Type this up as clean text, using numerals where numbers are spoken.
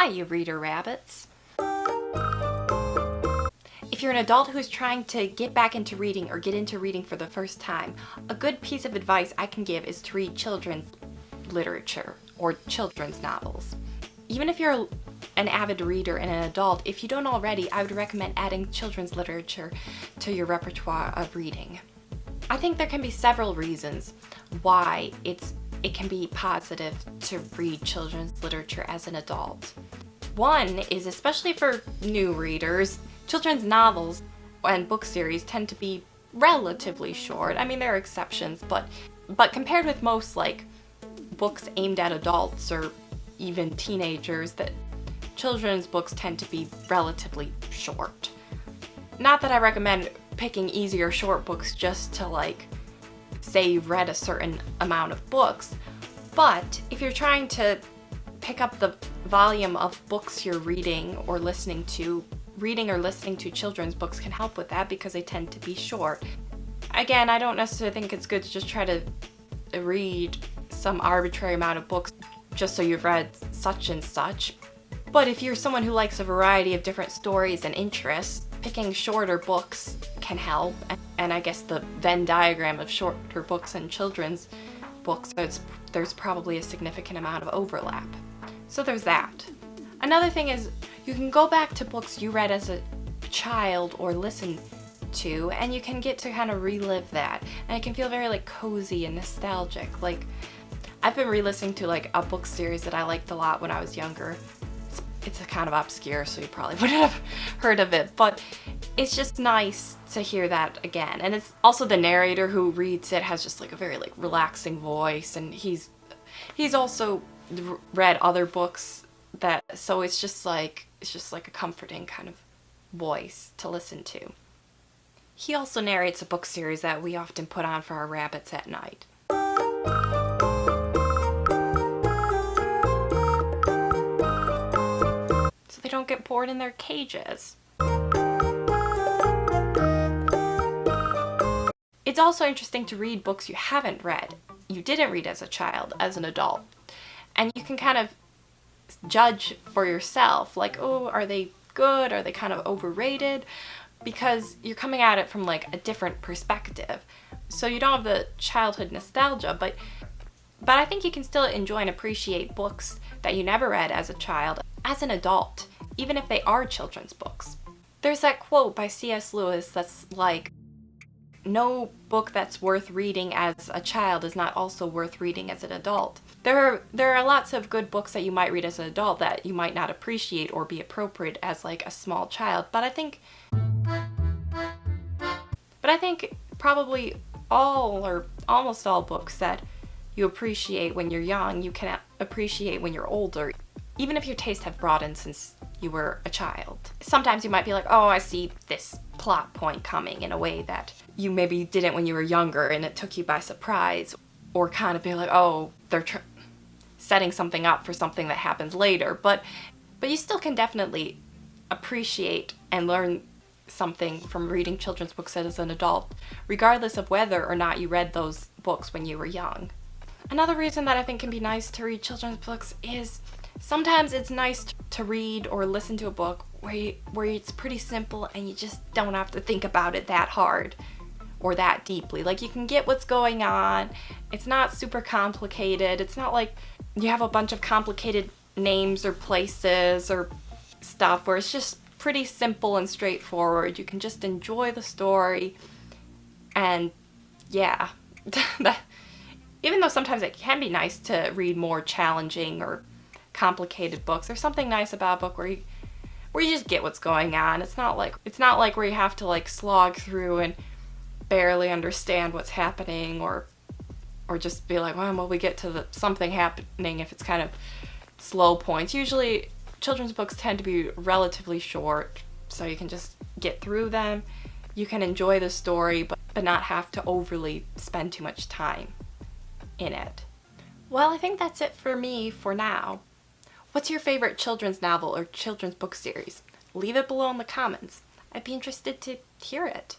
Hi, you reader rabbits. If you're an adult who's trying to get back into reading or get into reading for the first time, a good piece of advice I can give is to read children's literature or children's novels. Even if you're an avid reader and an adult, if you don't already, I would recommend adding children's literature to your repertoire of reading. I think there can be several reasons why it can be positive to read children's literature as an adult. One is, especially for new readers, children's novels and book series tend to be relatively short. I mean, there are exceptions, but compared with most like books aimed at adults or even teenagers, that children's books tend to be relatively short. Not that I recommend picking easier short books just to like say you've read a certain amount of books, but if you're trying to pick up the volume of books you're reading or listening to, reading or listening to children's books can help with that because they tend to be short. Again, I don't necessarily think it's good to just try to read some arbitrary amount of books just so you've read such and such. But if you're someone who likes a variety of different stories and interests, picking shorter books can help. And I guess the Venn diagram of shorter books and children's books, there's probably a significant amount of overlap. So there's that. Another thing is you can go back to books you read as a child or listened to, and you can get to kind of relive that. And it can feel very like cozy and nostalgic. Like I've been re-listening to like a book series that I liked a lot when I was younger. It's a kind of obscure, so you probably wouldn't have heard of it, but it's just nice to hear that again. And it's also the narrator who reads it has just like a very like relaxing voice, and he's also read other books so it's just like a comforting kind of voice to listen to. He also narrates a book series that we often put on for our rabbits at night. So they don't get bored in their cages. It's also interesting to read books you haven't read, you didn't read as a child, as an adult. And you can kind of judge for yourself, like, oh, are they good? Are they kind of overrated? Because you're coming at it from like a different perspective. So you don't have the childhood nostalgia, but I think you can still enjoy and appreciate books that you never read as a child as an adult, even if they are children's books. There's that quote by C.S. Lewis that's like, no book that's worth reading as a child is not also worth reading as an adult. There are lots of good books that you might read as an adult that you might not appreciate or be appropriate as like a small child, but I think probably all or almost all books that you appreciate when you're young, you can appreciate when you're older, even if your tastes have broadened since you were a child. Sometimes you might be like, oh, I see this plot point coming in a way that you maybe didn't when you were younger and it took you by surprise, or kind of be like, oh, they're setting something up for something that happens later, but you still can definitely appreciate and learn something from reading children's books as an adult, regardless of whether or not you read those books when you were young. Another reason that I think can be nice to read children's books is sometimes it's nice to read or listen to a book where it's pretty simple and you just don't have to think about it that hard or that deeply. Like you can get what's going on. It's not super complicated. It's not like you have a bunch of complicated names or places or stuff where it's just pretty simple and straightforward. You can just enjoy the story, and yeah. Even though sometimes it can be nice to read more challenging or complicated books, there's something nice about a book where you just get what's going on. It's not like where you have to like slog through and barely understand what's happening, or just be like, well, we get to something happening if it's kind of slow points. Usually children's books tend to be relatively short, so you can just get through them. You can enjoy the story, but not have to overly spend too much time in it. Well, I think that's it for me for now. What's your favorite children's novel or children's book series? Leave it below in the comments. I'd be interested to hear it.